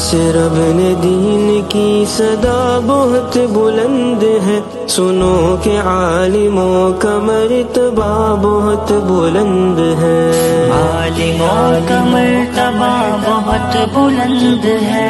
से रब ने दीन की सदा बहुत बुलंद है, सुनो के आलिमों का मर्तबा बहुत बुलंद है। आलिमों का मर्तबा बहुत बुलंद है।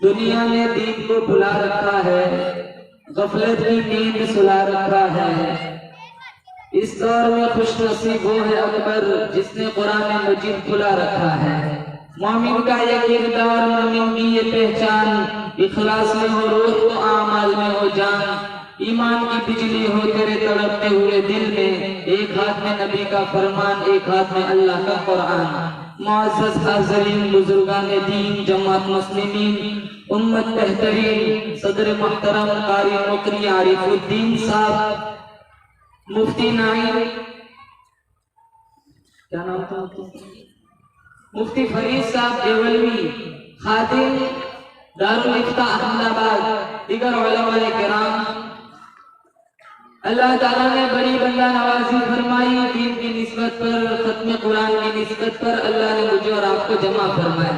दुनिया ने दीन को भुला रखा है, गफलत की नींद सुला रखा है। इस दौर में खुशनसीब वो है अकबर जिसने कुरान मजीद खुला रखा है। मोमिन का ये किरदार, मोमिन की ये पहचान, इखलास में हो रूह तो आमाल में हो जान। ईमान की बिजली हो तेरे तड़पते हुए दिल में, एक हाथ में नबी का फरमान, एक हाथ में अल्लाह का कुरान। मुअज़्ज़ज़ हाज़रीन, बुजुर्गान दीन, जमात मुस्लिमीन, उम्मत बेहतरीन, सदर मुहतरम कारी मुकरी आरिफुद्दीन साहब, मुफ्ती नाइम, क्या नाम था मुफ्ती फरीद साहब देवलवी, खादिम दारुल इफ्ता अहमदाबाद, दीगर उलमाए किराम, अल्लाह ताला ने बड़ी बंदा नवाजी फरमाई। दीन की निस्बत पर, खत्म कुरान की निस्बत पर अल्लाह ने मुझे और आपको जमा फरमाया।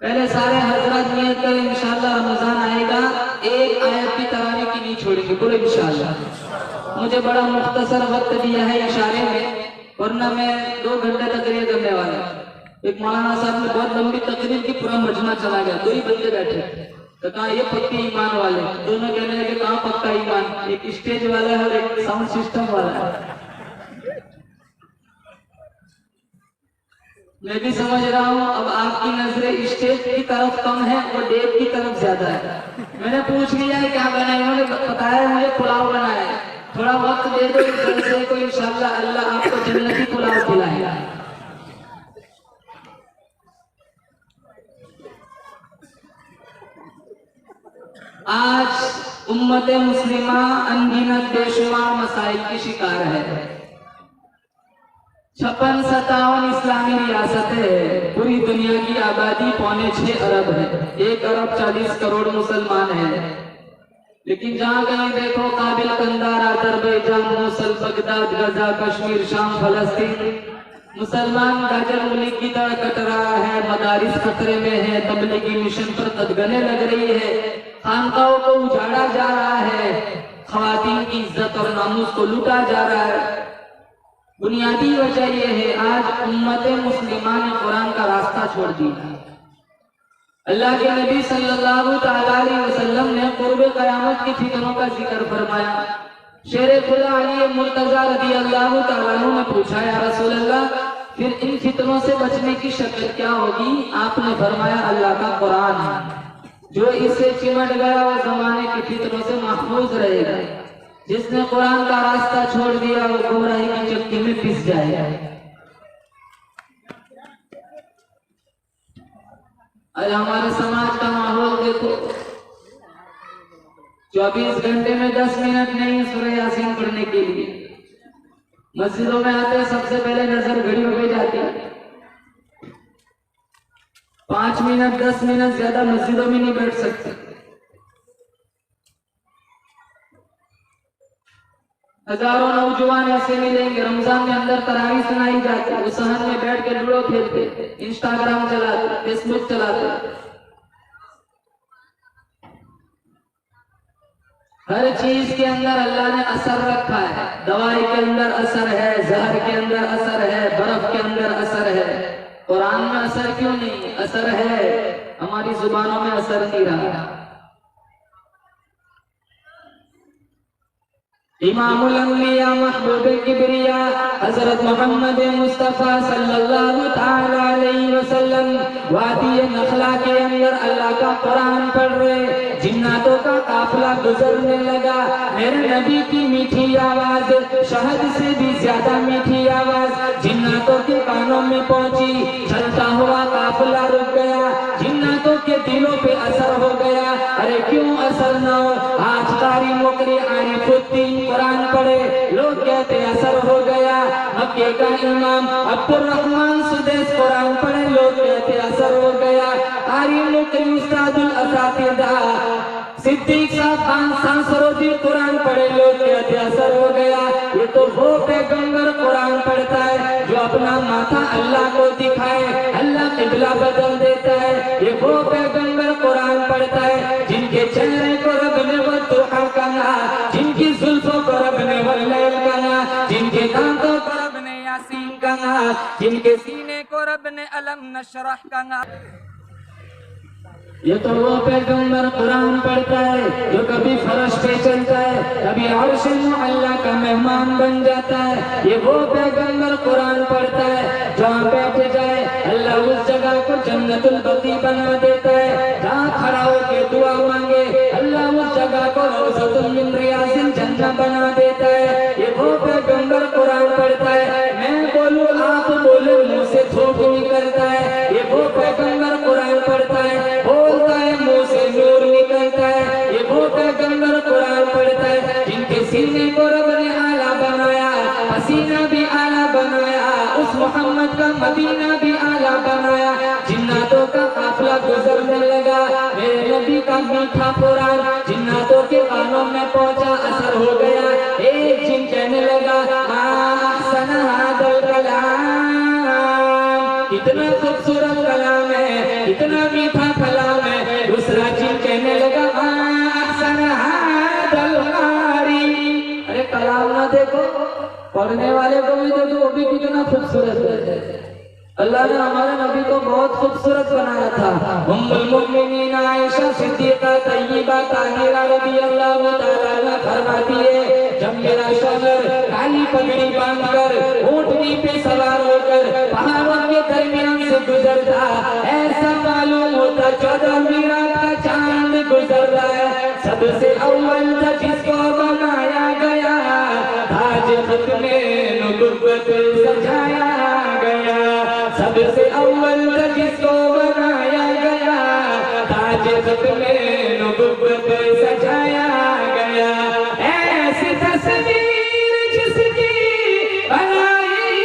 पहले सारे हजरत नियत करें, इंशाअल्लाह रमजान आएगा एक आयत की तरावी की नहीं छोड़ेंगे, बोलो इंशाअल्लाह। मुझे बड़ा मुख्तसर वक्त दिया है इशारे में, वरना मैं 2 घंटे तकरीर करने वाला। एक मौलाना साहब ने बहुत लंबी तकरीर की, पूरा मजमा चला गया, 2 ही बंदे बैठे तो कहा ये पक्के ईमान वाले, दोनों कहने लगे कहाँ पक्का ईमान, एक स्टेज वाला है और एक साउंड सिस्टम वाला है। मैं भी समझ रहा हूँ अब आपकी नजरें स्टेज की तरफ कम है और डेट की तरफ ज्यादा है। मैंने पूछ लिया है क्या बना है, उन्होंने बताया मुझे पुलाव बनाया है। थोड़ा वक्त दे दो जलसे को, इंशाअल्लाह अल्लाह आपको जन्नती पुलाव खिलाएगा। आज उम्मत मुस्लिमा अनगिनत बेशुमार मसाइल की शिकार है। 56-57 इस्लामी रियासतें, पूरी दुनिया की आबादी 6.25 अरब है। 1 अरब 40 करोड़ मुसलमान हैं। लेकिन जहाँ कहीं देखो काबिल, कंदार, अजरबैजान, मोसल, बगदाद, गजा, कश्मीर, शाम, फलस्तीन, मुसलमान गाजर मुल्क की तरह कट रहा है, मदारिस खतरे में है, तबलीगी मिशन पर कदगने लग रही है, खानकाओं को उजाड़ा जा रहा है, खवातीन की इज्जत और नामुस को लूटा जा रहा है। बुनियादी वजह यह है आज उम्मत मुस्लिमा ने कुरान का रास्ता छोड़ दिया। अल्लाह के नबी सल्लल्लाहु तआला अलैहि वसल्लम ने कुर्ब क़यामत की फितनों का जिक्र फरमाया। शेर खुदा अली मुर्तजा रज़ी अल्लाह तआला अन्हु ने पूछा, या रसूल अल्लाह, फिर इन फितनों से बचने की शक्ल क्या होगी? आपने फरमाया, अल्लाह का कुरान है। जो इससे चिमट गया वो जमाने की फितनों से महफूज रहेगा। जिसने कुरान का रास्ता छोड़ दिया वो गुमराही की चक्की में पिस जाएगा। आज हमारे समाज का माहौल देखो, 24 घंटे में 10 मिनट नहीं सूरह यासीन पढ़ने के लिए। मस्जिदों में आते सबसे पहले नजर घड़ियों पे जाती है। 5 मिनट 10 मिनट ज्यादा मस्जिदों में नहीं बैठ सकते। हजारों नौजवान ऐसे मिलेंगे, रमजान में अंदर तरावी सुनाई जाती है, वो सहन में बैठ के लूडो खेलते, इंस्टाग्राम चलाते, फेसबुक चलाते। हर चीज के अंदर अल्लाह ने असर रखा है। दवाई के अंदर असर है, जहर के अंदर असर है, बर्फ के अंदर असर है। कुरान में असर क्यों नहीं? असर है, हमारी जुबानों में असर नहीं रहा। इमामुल अंबिया महबूब किबरिया हजरत मोहम्मद मुस्तफा सल्लल्लाहु तआला अलैहि वसल्लम वादी नखला के अंदर अल्लाह का कुरान पढ़ रहे। जिन्नातों का काफिला गुजरने लगा। मेरे नबी की मीठी आवाज, शहद से भी ज्यादा मीठी आवाज जिन्नातों के कानों में पहुंची। चलता हुआ काफिला रुक गया। जिन्नातों के दिलों पे असर हो गया। अरे क्यों असर न हो? आज कारी मोकरी आरिफुद्दीन कुरान पढ़े, लोग कहते असर हो गया। मक्के का इमाम अब्दुल रहमान सुदेश कुरान पढ़े, लोग कहते असर हो गया। कारी मोकरी उस्तादुल असातिदा सिद्दीक साहब खान सांसरोदी कुरान पढ़े, लोग कहते असर हो गया। ये तो वो पैगंबर कुरान पढ़ता है जो अपना माथा अल्लाह को दिखाए, अल्लाह किबला बदल देता है। ये वो पैगंबर कुरान पढ़ता है जिनके चेहरे को रब ने वद्दुहा कहा, जिनकी जुल्फों को रब ने वल्लैल कहा, जिनके दांतों को रब ने यासीन कहा, जिनके सीने को रब ने अलम नशरह कहा। ये तो वो पैगंबर कुरान पढ़ता है जो कभी फर्श पे चलता है, कभी अर्श मुअल्ला का मेहमान बन जाता है। ये वो पैगंबर कुरान पढ़ता है जहाँ बैठ जाए अल्लाह उस जगह को जन्नतुल बकी बना देता है। जहाँ खड़ा होके दुआ मांगे अल्लाह उस जगह को रौज़तुम मिन रियाज़िल जन्नह बना देता है। ये वो पैगंबर कुरान पढ़ता है। मैं बोलूं आप बोले मुँह से थूक निकलता है। ये वो पैगंबर कुरान पढ़ता है, बोलता है मुंह से नूर निकलता है। ये वो पैगंबर कुरान पढ़ता है जिनके सीने को रब ने आला बनाया, पसीना भी आला बनाया, उस मोहम्मद का मदीना भी आला बनाया। जिन्नातों का काफिला गुजरने लगा। मेरे नबी का मीठा कुरान जिन्नातों के कानों में पहुंचा, असर हो गया। एक जिन कहने लगा अहसन हादल कलाम, इतना खूबसूरत कलाम है, इतना मीठा कलाम है। दूसरा जिन कहने लगा अहसन हादल कारी, अरे कलाम ना देखो, पढ़ने वाले को भी देखो, वो भी कितना खूबसूरत है। अल्लाह ने हमारे नबी को बहुत खूबसूरत बनाया था। उम्मुल मुमिनीन आयशा सिद्दीका तय्यबा ताहिरा रज़ियल्लाहु तआला अन्हा फरमाती है, जब मेरा शौहर काली पगड़ी बांधकर ऊंटनी पे सवार होकर पहाड़ों के दरमियान से गुजरता, ऐसा मालूम होता 14वीं रात का चांद गुजर रहा है। सबसे अव्वल था जिसको बनाया गया, ताज खत्मे नबुव्वत सजाया गया। सबसे अव्वल था जिसको बनाया गया, ताज खत्मे नबुव्वत सजाया गया। ऐसी तस्वीर जिसकी बनाई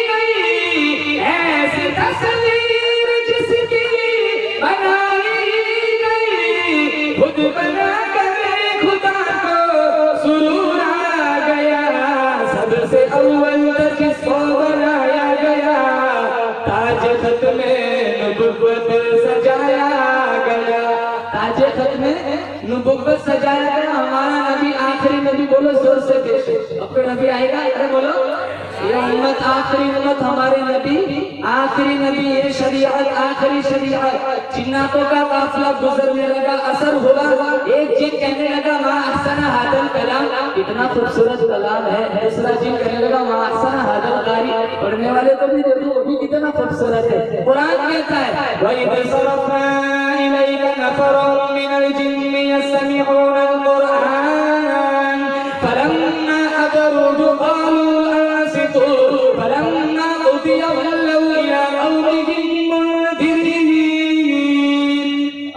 गई, ऐसी तस्वीर जिसकी बनाई गई, खुद बना कर खुदा सबसे अव्वल जिसको बनाया गया, ताज खत में नबुव्वत सजाया गया, ताज खत में नबुव्वत सजाया गया। हमारा नबी आखिरी नबी, बोलो जोर से पेश। अब कोई नबी आएगा? अरे बोलो, ये उम्मत आखिरी उम्मत, हमारे नबी आखिरी नबी, ये शरीयत आखिरी शरीयत। जिन्नातों का काफिला गुजरने लगा, असर हुआ, एक जिन कहने लगा मा अहसना हादल कलाम, इतना खूबसूरत कलाम है। दूसरा जिन कहने लगा मा अहसना हादल कारी, पढ़ने वाले को भी देखो वो भी कितना खूबसूरत है। कुरान कहता है वइद सरफना इलैका नफरun मिनल जिन्नि यस्तमिऊना अल-कुरआन फलम्मा हदरूहु क़ालू अंसितू फलम्मा क़ुदिया वल्लौ इला क़ौमिहिम मुनज़िरीन।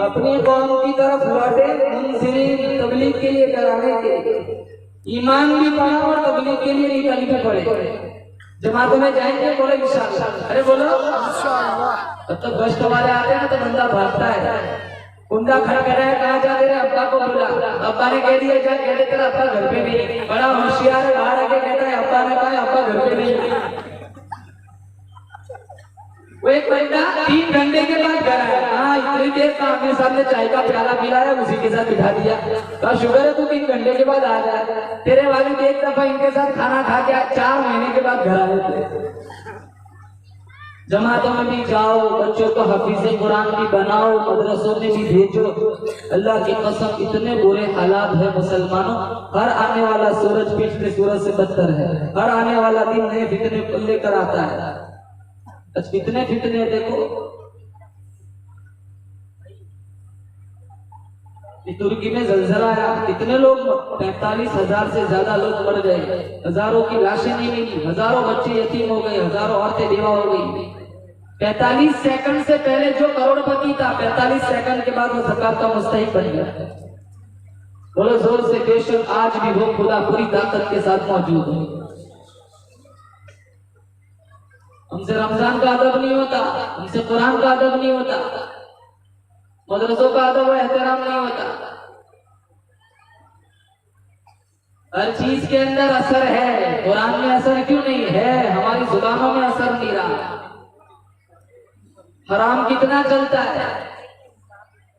अपनी कौम की तरफ लौटे, मुनज़िरीन तबलीग के लिए, कराने के लिए। ईमान भी पढ़ा और तबलीग के लिए निकल भी पड़े। जमातों में जाएंगे, बोले इंशाअल्लाह। अरे बोलो इंशाअल्लाह। तब तक गश्त वाले आते हैं ना तो बंदा भागता है, कुंडा खड़ा कर रहा है, कहा जा तेरे अब्बा को बुला। अब्बा ने कह दिया जा, कहते तेरा अब्बा घर पे नहीं। बड़ा होशियार है, बाहर आके कहता है अब्बा ने कहा अब्बा घर पे नहीं। वो एक बंदा 3 घंटे के बाद घर आया, हाँ इतनी देर का आपने सामने चाय का प्याला पिलाया, उसी के साथ बिठा दिया, कहा शुगर है तू 3 घंटे के बाद आ जाए। तेरे वालिद एक दफा इनके साथ खाना खा के 4 महीने के बाद घर आए थे। जमातों में भी जाओ, बच्चों को हफीज़े कुरान भी बनाओ, मदरसों में भी भेजो। अल्लाह की कसम इतने बुरे हालात है मुसलमानों, हर आने वाला सूरज पिछले सूरज से बदतर है। हर आने वाला दिन नए फितने लेकर आता है। आज कितने फितने देखो, तुर्की में जलजला आया, कितने लोग, 45,000 से ज्यादा लोग मर गए, हजारों की लाशें नहीं मिली, हजारों बच्चे यतीम हो गए, हजारों औरतें बेवा हो गई। 45 सेकंड से पहले जो करोड़पति था, 45 सेकंड के बाद वो ज़कात का मुस्तहिक बन गया। बोलो जोर से, बेशक आज भी वो खुदा पूरी ताकत के साथ मौजूद है। हमसे रमजान का अदब नहीं होता, हमसे कुरान का अदब नहीं होता, मदरसों का अदब और एहतराम नहीं होता। हर चीज के अंदर असर है, कुरान में असर क्यों नहीं है? हमारी जुबानों में असर नहीं रहा। हराम कितना चलता है।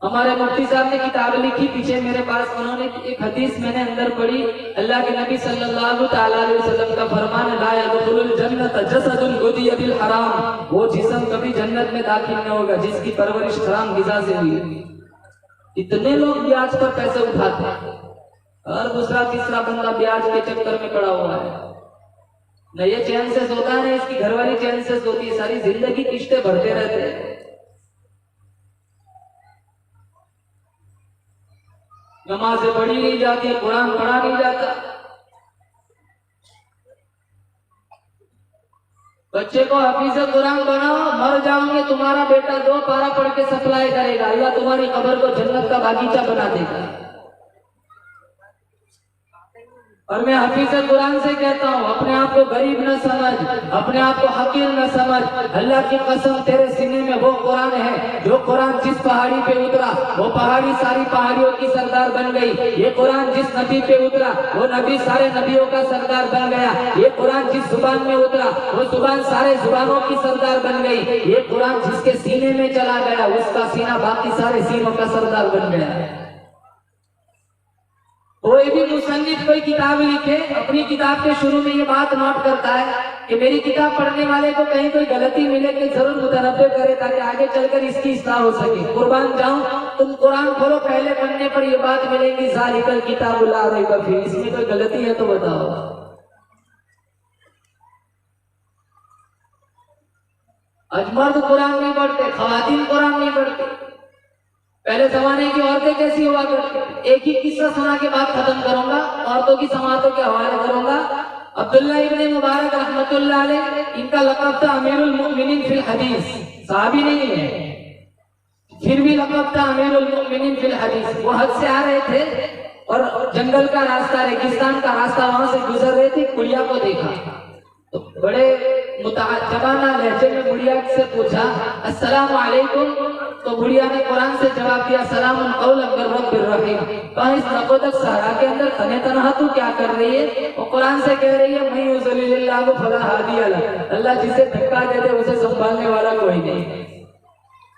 हमारे मुफ्ती साहब ने किताब लिखी पीछे मेरे पास, उन्होंने एक हदीस मैंने अंदर पढ़ी, अल्लाह के नबी सल्लल्लाहु तआला अलैहि वसल्लम का फरमान है, ला यदखुलुल जन्नत जसदुन गुदिया बिल हराम, वो जिस्म कभी जन्नत में दाखिल न होगा जिसकी परवरिश हराम ग़िज़ा से हुई। इतने लोग ब्याज पर पैसे उठाते हैं, हर दूसरा तीसरा बंदा ब्याज के चक्कर में पड़ा हुआ है। न ये चैन से सोता है, इसकी घरवाली चैन से सोती है, सारी जिंदगी किस्तें भरते रहते हैं। नमाज़ें पढ़ी नहीं जाती, कुरान पढ़ा नहीं जाता। बच्चे को हफीज़ कुरान बनाओ, मर जाओगे तुम्हारा बेटा 2 पारा पढ़ के सप्लाई करेगा, अल्लाह तुम्हारी कब्र को जन्नत का बागीचा बना देगा। और मैं हफीज़ कुरान से कहता हूँ, अपने आप को गरीब न समझ, अपने आप को हकीर न समझ। अल्लाह की कसम, तेरे सीने में वो कुरान है, जो कुरान जिस पहाड़ी पे उतरा वो पहाड़ी सारी पहाड़ियों की सरदार बन गई। ये कुरान जिस नबी पे उतरा वो नबी सारे नबियों का सरदार बन गया। ये कुरान जिस जुबान में उतरा वो जुबान सारे जुबानों की सरदार बन गई। ये कुरान जिसके सीने में चला गया उसका सीना बाकी सारे सीनों का सरदार बन गया। कोई भी मुसन्निफ कोई किताब लिखे, अपनी किताब के शुरू में ये बात नोट करता है कि मेरी किताब पढ़ने वाले को कहीं कोई गलती मिले कि जरूर मुतनब्बे करे ताकि आगे चलकर इसकी इस्लाह हो सके। कुर्बान जाऊं, तुम कुरान खोलो, पहले पन्ने पर ये बात मिलेगी, ज़ालिकल किताबु ला रैब फीह, इसमें कोई गलती है तो बताओ। आज मर्द कुरान नहीं पढ़ते, खवातीन कुरान नहीं पढ़ते। पहले जमाने की औरतें कैसी हुआ करती, एक ही किस्सा सुना के बाद खत्म करूंगा, औरतों की समातों के हवाले करूंगा। अब्दुल्लाह इब्ने मुबारक रहमतुल्लाह अलैह, इनका लक़ब था अमीरुल मुमिनीन फिल हदीस, साहबी नहीं है फिर भी लक़ब था अमीरुल मुमिनीन फिल हदीस। वो हज से आ रहे थे और जंगल का रास्ता, रेगिस्तान का रास्ता, वहां से गुजर रहे थे, कुड़िया को देखा तो बड़े मुताजबाना लहजे में बुढ़िया से पूछा, अस्सलाम वालेकुम। तो बुढ़िया ने कुरान से जवाब दिया, सलामुन कौलन मिर रब्बिर रहीम। कहा इस नकोदक सहरा के अंदर तने तनहा तू क्या कर रही है? वो कुरान से कह रही है, मैं युज़लिल्लाहु फला हादी अला, अल्लाह जिसे धक्का दे दे उसे संभालने वाला कोई नहीं।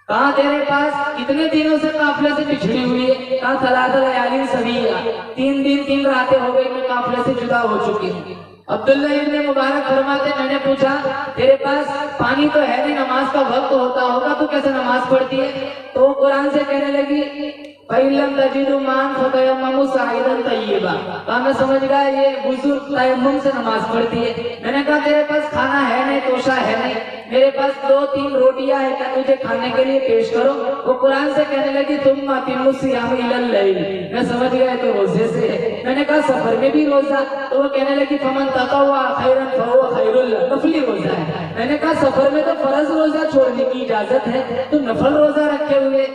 कहा तेरे पास कितने दिनों से काफिले से पिछड़ी हुई है? कहा सलासल लयालिन सविया, 3 दिन 3 रातें हो गई मैं काफिले से जुदा हो चुकी हूँ। अब्दुल्लाह इब्न मुबारक फरमाते, मैंने पूछा तेरे पास पानी तो है नहीं, नमाज का वक्त होता होगा, तू कैसे नमाज पढ़ती है? तो वो कुरान से कहने लगी, फइल्लम तजिदु मान फतयम्ममु साइदन तय्यिबा। कहा मैं समझ गया ये वुज़ू तयम्मुम से नमाज पढ़ती है। मैंने कहा तेरे पास खाना है नहीं, तोशा है नहीं, मेरे पास 2-3 रोटियां है, क्या तुझे खाने के लिए पेश करो? वो कुरान से कहने लगी, तुम अतिम्मु सियाम इलल लैल। मैं समझ गया तो रोजे से है। मैंने कहा सफर में भी रोजा? तो वो कहने लगी, फमन ततव्वा खैरन फहुवा खैरुल लह, नफली रोजा है। मैंने कहा सफर में तो फर्ज रोजा छोड़ने की इजाजत है, तुम नफल रोजा रखे हुए।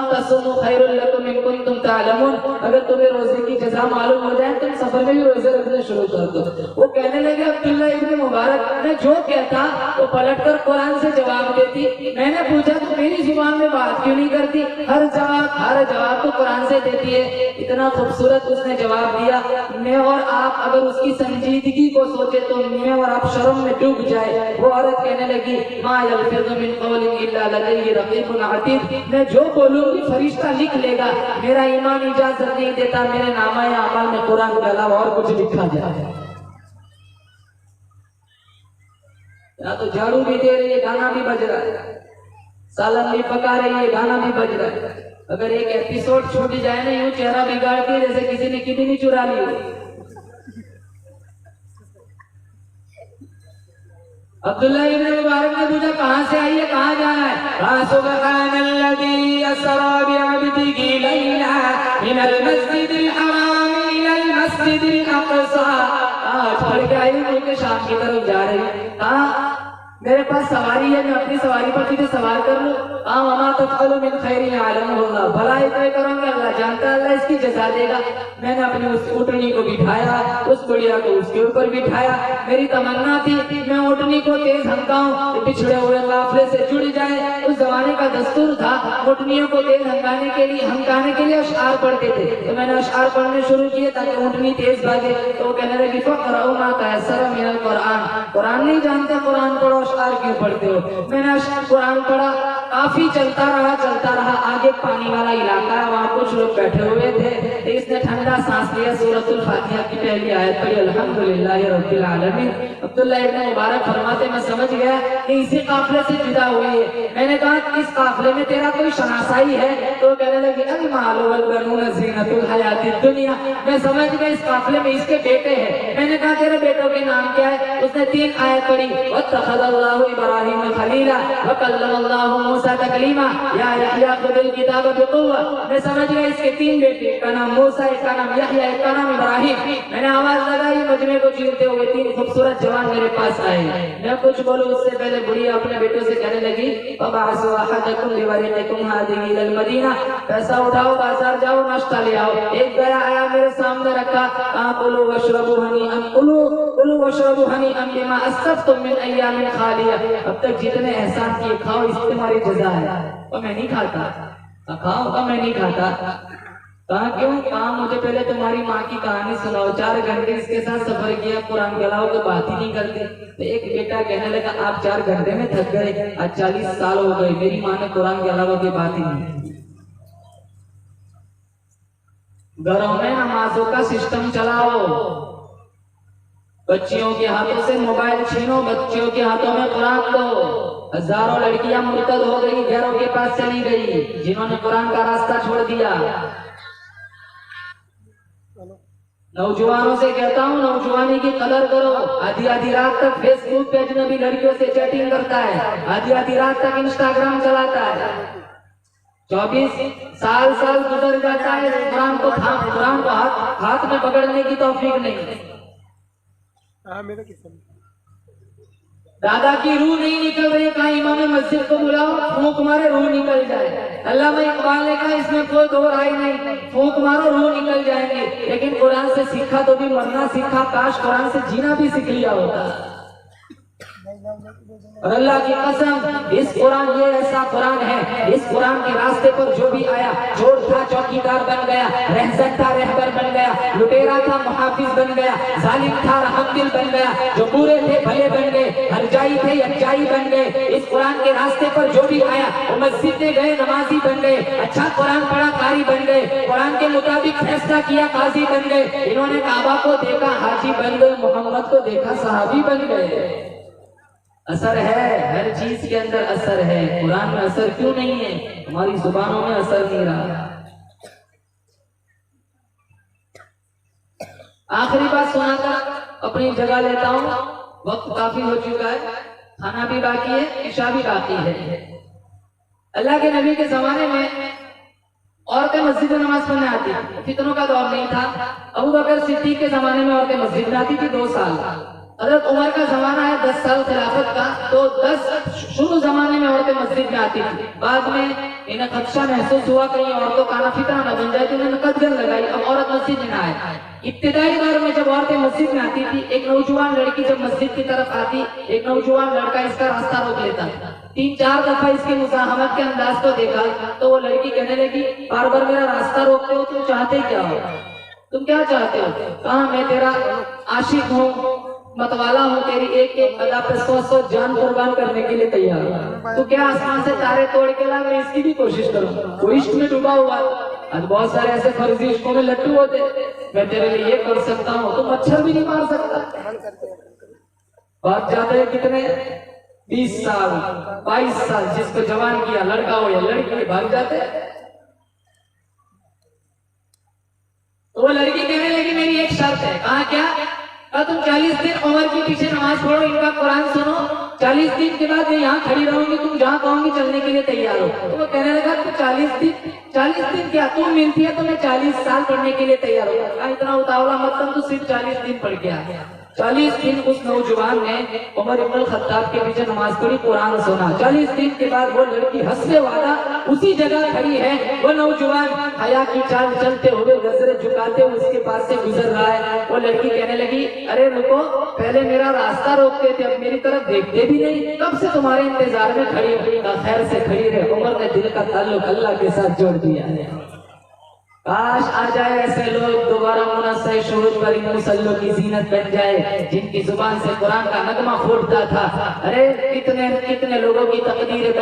तसुमु खैरुल लकुम इन कुंतुम तालमून, अगर तुम्हें रोजे की जज़ा मालूम हो जाए तुम सफर में भी रोजे रखने शुरू कर दो। वो कहने लगे, अब्दुल्ला इब्न मुबारक मैं जो कहता वो पलटकर कुरान से जवाब देती। मैंने पूछा तो मेरी जुबान में बात क्यों नहीं करती? हर जवाब तो कुरान से देती है। इतना खूबसूरत उसने जवाब दिया, मैं और आप अगर उसकी संजीदगी को सोचे तो मैं और आप शर्म में डूब जाए। वो औरत कहने लगी, मा यल्फिज़ु मिन क़ौलिन इल्ला लदैहि रक़ीबुन अतीद, मैं जो बोलूंगी फरिश्ता लिख लेगा। मेरा ईमान इजाजत नहीं देता मेरे नामा या अमल में कुरान के अलावा और कुछ लिखा जाए। या तो झाड़ू भी दे रही है, गाना भी बज रहा है, सालन भी पका रही है, गाना भी बज रहा है। अगर एक एपिसोड छूट जाए ना, यूं चेहरा बिगाड़ती है जैसे किसी ने किडनी चुरा ली हो। अब्दुल्लाह इब्न मुबारक ने पूछा, कहाँ से आई है, कहाँ जाना है? सुब्हानल्लज़ी अस्रा बिअब्दिही लैला मिनल मस्जिदिल हराम इलल मस्जिदिल अक़सा। आज पढ़ के आई हूँ कि शाम की तरफ जा रही है। कहाँ मेरे पास सवारी है, मैं अपनी सवारी पर तुझे सवार कर लूं? वमा तफ़अलु मिन खैरिन यअलमुहुल्लाह, भलाई तो करूंगा अल्लाह जानता है, अल्लाह इसकी जज़ा देगा। मैंने अपनी उस ऊँटनी को बिठाया, उस बुढ़िया को उसके ऊपर बिठाया। मेरी तमन्ना थी मैं ऊँटनी को तेज हंकाऊं, पिछड़े हुए काफिले से जुड़ जाए। उस जमाने का दस्तूर था, ऊँटनियों को तेज हंकाने के लिए अशआर पढ़ते थे। तो मैंने अशआर पढ़ने शुरू किए ताकि ऊँटनी तेज भागे। तो वो कहने लगी, फ़क़रऊ मा तयस्सरा मिनल कुरान, कुरान नहीं जानते, कुरान पढ़ो, अशआर क्यों पढ़ते हो? मैंने अशआर कुरान पढ़ा, काफी चलता रहा। आगे पानी वाला इलाका है, वहाँ कुछ लोग बैठे हुए थे। इसने ठंडा सांस लिया, सूरतुल फातिहा की पहली आयत पढ़ी, अल्हम्दुलिल्लाहि रब्बिल आलमीन। अब्दुल्ला इब्न मुबारक फरमाते, मैं समझ गया कि इसी काफिले से जुदा हुई है। मैंने कहा इस काफिले में तेरा कोई शनासाई है? तो कहने लगी, अल मालु वल बनून ज़ीनतुल हयातिद दुनिया। मैं समझ गया इस काफिले में इसके बेटे हैं। मैंने कहा तेरे बेटों के नाम क्या है? उसने 3 आयत पढ़ी, वत्तखज़ल्लाहु इब्राहीम खलीला व कल्लमल्लाहु मूसा तकलीमा या यहया खुदिल किताब बिक़ुव्वा। मैं समझ गया इसके 3 बेटे, एक का नाम मूसा, एक का नाम यहया, एक का नाम इब्राहिम। मैंने आवाज लगाई, मजमे को चीरते हुए 3 खूबसूरत जवान मेरे पास आए। मैं कुछ बोलूं उससे पहले बुढ़िया अपने बेटों से कहने लगी, फबअसू अहदकुम बिवरिक़िकुम हादिही इलल मदीना, पैसा उठाओ, बाजार जाओ, नाश्ता ले आओ। एक गया आया मेरे सामने रखा, कुलू वशरबू हनीअन, कुलू वशरबू हनीअन बिमा अस्लफ्तुम मिन अय्यामिन खालिया। अब तक जितने एहसान किए खाओ, इसकी तुम्हारी जज़ा है। और मैं नहीं खाता, खाओ का मैं नहीं खाता। कहा क्यों? कहा मुझे पहले तुम्हारी माँ की कहानी सुनाओ। 4 घंटे इसके साथ सफर किया, कुरान के अलावा तो बात ही नहीं करते। तो एक बेटा कहने लगा, आप 4 घंटे में थक गए, आज 40 साल हो गए, मेरी माँ ने कुरान के अलावा कोई बात ही नहीं। घरों में नमाजों का सिस्टम चलाओ, बच्चियों के हाथों से मोबाइल छीनो, बच्चियों के हाथों में कुरान दो। हजारों लड़कियां मुर्तद हो गई, घरों के पास चली गई, जिन्होंने कुरान का रास्ता छोड़ दिया। नौजवानों से कहता हूँ, नौजवानी की कदर करो। आधी रात तक फेसबुक पे अजनबी लड़कियों से चैटिंग करता है, आधी रात तक इंस्टाग्राम चलाता है। 24 साल गुजर जाता है, कुरान को हाथ में पकड़ने की तौफीक नहीं। दादा की रूह नहीं निकल रही, कहा इमाम मस्जिद को बुलाओ, फूंक मारे रूह निकल जाए। अल्लामा इकबाल ने कहा इसमें कोई दो राय नहीं, फूंक मारो रूह निकल जाएंगे। लेकिन कुरान से सीखा तो भी मरना सीखा, काश कुरान से जीना भी सीख लिया होता। और अल्लाह की कसम, इस कुरान, ये ऐसा कुरान है, इस कुरान के रास्ते पर जो भी आया, चोर था चौकीदार बन गया, रहज़न था रहबर बन गया, लुटेरा था मुहाफिज बन गया, जालिम था रहमदिल बन गया, जो बुरे थे भले बन गए, हरजाई थे यकजाई बन गए। इस कुरान के रास्ते पर जो भी आया वो मस्जिद में गए नमाजी बन गए, अच्छा कुरान पढ़ा कारी बन गए, कुरान के मुताबिक फैसला किया काजी बन गए, इन्होंने काबा को देखा हाजी बन गए, मोहम्मद को देखा सहाबी बन गए। असर है, हर चीज के अंदर असर है। कुरान में असर क्यों नहीं है? हमारी जुबानों में असर नहीं रहा। आखिरी बात सुनाकर अपनी जगह लेता हूँ, वक्त काफी हो चुका है, खाना भी बाकी है, इशा भी बाकी है। अल्लाह के नबी के जमाने में औरतें मस्जिद में नमाज पढ़ने आती, फितनों का दौर नहीं था। अबू बकर सिद्दीक के जमाने में औरतें मस्जिद में आती थी 2 साल। हज़रत उमर का जमाना है 10 साल खिलाफत का, तो 10 शुरू जमाने में औरतें मस्जिद में आती थी। बाद में इन्हें खदशा महसूस हुआ कहीं औरतों का ना फितना न बन जाए, तो उन्होंने कदगन लगाई, अब औरत मस्जिद में ना आए। इब्तिदाई दौर में जब औरतें मस्जिद में आती थी, एक नौजवान लड़की जब मस्जिद की तरफ आती, एक नौजवान लड़का इसका रास्ता रोक लेता। 3-4 दफा इसके मुज़ाहमत के अंदाज को देखा तो वो लड़की कहने लगी, बार बार मेरा रास्ता रोकते हो, तुम चाहते क्या हो? तुम क्या चाहते हो? कहा, मैं तेरा आशिक हूँ, मतवाला हूँ, तेरी एक एक अदा पे 100 जान कुर्बान करने के लिए तैयार हूँ। तो क्या आसमान से तारे तोड़ के ला, मैं इसकी भी कोशिश करूँ। वो इश्क में डूबा हुआ, आज बहुत सारे ऐसे फर्जी इश्कों में लट्टू होते, मैं तेरे लिए ये कर सकता हूँ, तो मच्छर भी नहीं मार सकता। बात जाते हैं कितने, 20 साल 22 साल, जिसको जवान किया, लड़का हो या लड़की, भाग जाते। तो वो लड़की कहने लगी, मेरी एक शर्त है। कहा, क्या? तुम 40 दिन उमर के पीछे नमाज पढ़ो, इनका कुरान सुनो, 40 दिन के बाद मैं यहाँ खड़ी रहूंगी, तुम जहाँ कहोगी चलने के लिए तैयार हो। तो वो कहने लगा, तू 40 दिन क्या, तू मिलती है तो मैं 40 साल पढ़ने के लिए तैयार हूँ। इतना उतावला मतलब, तो सिर्फ 40 दिन पढ़ गया। 40 दिन उस नौजवान ने उमर इब्न खत्ताब के पीछे नमाज पढ़ी, कुरान सुना। 40 दिन के बाद वो लड़की हंसने वाला उसी जगह खड़ी है, वो नौजवान हया की चाल चलते हुए नजरें झुकाते हुए उसके पास से गुजर रहा है। वो लड़की कहने लगी, अरे रुको, पहले मेरा रास्ता रोकते थे, अब मेरी तरफ देखते भी नहीं, कब से तुम्हारे इंतजार में खड़ी हुई, खैर से खड़ी रहे। उमर ने दिल का ताल्लुक अल्लाह के साथ जोड़ दिया है। काश आ जाए ऐसे लोग, दोबारा मुनस्से शोर पर इन मुसल्लों की जीनत बन जाए, जिनकी जुबान से कुरान का नगमा फूटता था। अरे कितने कितने लोगों की तकदीरें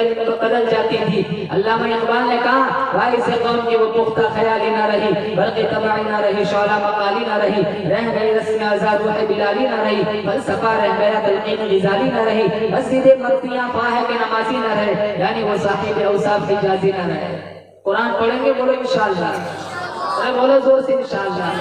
बदल जाती थी। अल्लामा इकबाल ने कहा, भाई से कौम की वो पुख्ता ख्याली ना रही, बल्कि तबाही ना रही, शौला मकाली ना रही, रह गई रस्म आजाद वह बिलाली ना रही, फलसफा रह गया तलकीन गिजाली ना रही, मस्जिद मक्तियां फाह के नमाजी ना रहे, यानी वो साहिब औसाफ की जाजी ना रहे। कुरान पढ़ेंगे, बोलो इंशाअल्लाह, बोलो जोर से इंशाअल्लाह।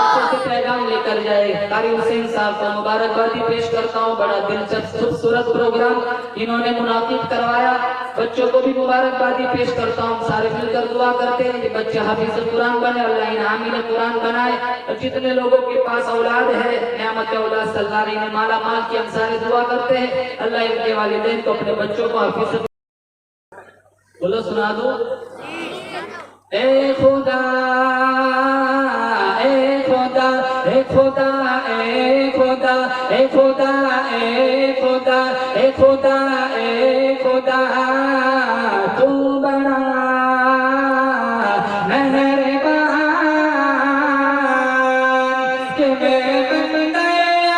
सबसे पैगाम लेकर जाए। कारी हुसैन साहब को मुबारकबादी पेश करता हूँ, बड़ा दिलचस्प खूबसूरत प्रोग्राम इन्होंने मुनाकिद करवाया। बच्चों को भी मुबारकबादी पेश करता हूँ। सारे मिलकर दुआ करते हैं कि बच्चे हाफिज़ कुरान बने, अल्लाह इन्हें आमील कुरान बनाए। और जितने लोगों के पास औलाद है, नियामत औलाद सल्लाह इन्हें माला माल की हम सारे दुआ करते हैं, अल्लाह इनके वालिदैन को, अपने बच्चों को हाफिज़। बोलो सुना दो, ए खुदा ए खुदा ए खुदा ए खुदा ए खुदा ए खुदा ए खुदा ए खुदा, तू बड़ा मेहरबान कि मैं बंदा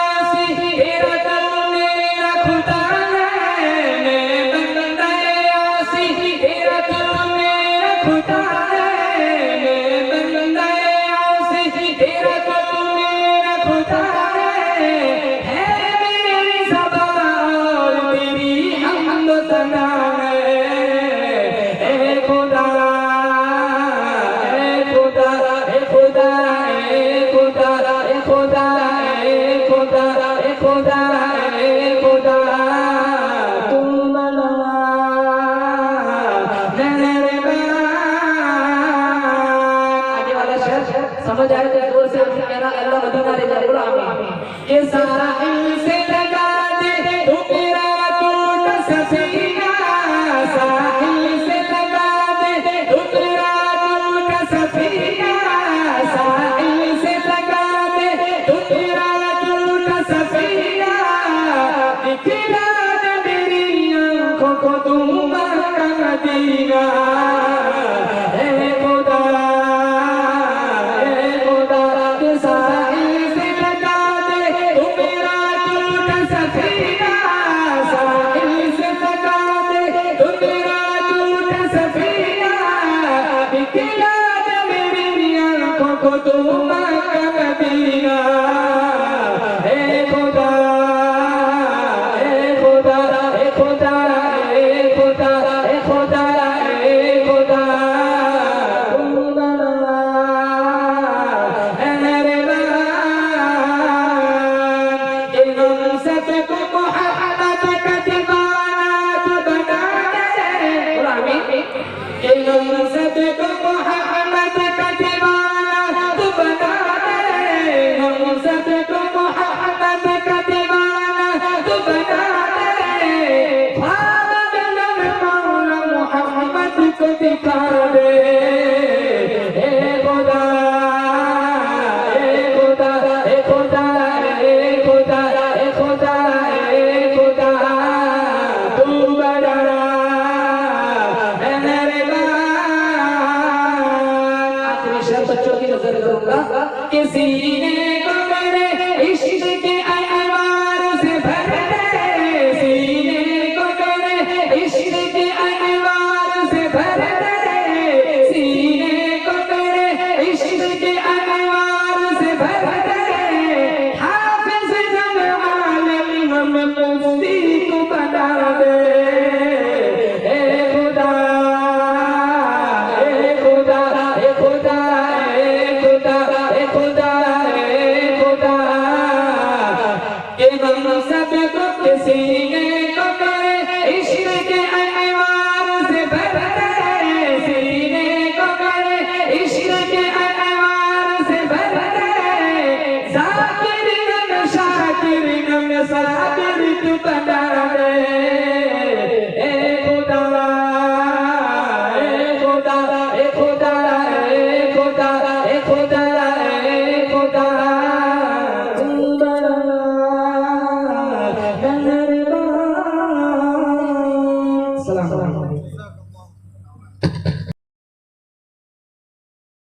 आसी, तेरा कौन मेरा खुदा है, मैं बंदा आसी, तेरा कौन मेरा खुदा है, तेरा कौन मेरा खुदा है मेरी ज़बान और मेरी हमद सना है। ए खुदा ए खुदा ए खुदा ए खुदा ए खुदा ए खुदा ए खुदा ए खुदा, तू बड़ा मेहरबान। आगे वाला शेर समझ आए तो जोर से कहना, अल्लाह मदीना ले जाए, बोलो आमीन। ये सारा इनसे लगा दे तो तेरा टूट सफीना, साहिल से लगा दे तो तेरा टूट सफीना, साहिल से लगा दे तो तेरा टूट सफीना, दिखला को दूंगा मदीना। ए खुदा के साहिल से लगा दे तू मेरा टूटा सफीना, साहिल से लगा दे तू मेरा टूटा सफीना, दिखला दे मेरी आंखों को दूंगा मदीना। ए खुदा को दिखा दे। ए खुदा ए खुदा ए खुदा ए खुदा ए खुदा ए खुदा तू बड़ा है मेहरबान। आखिरी शेर बच्चों की नजर करूंगा। किसी ने को मेरे इश्क के अनवार से भर दे, सीने को मेरे इश्क के अनवार से भर दे, सीने को मेरे इश्क के अनवार से भर दे, हाफिज जब आलम हम मुफ्ती को बना दे। ए खुदा ए खुदा ए खुदा ए खुदा ए खुदा ए खुदा कि हम सब को सीने को मेरे इश्क के अनवार से भर दे, सीने को मेरे इश्क के अनवार से भर दे, ज़ाकिर गम शाकिर गम साकिर तू बना दे। ए खुदा ए खुदा ए खुदा ए खुदा ए खुदा ए खुदा तू बड़ा मेहरबान। सलाम।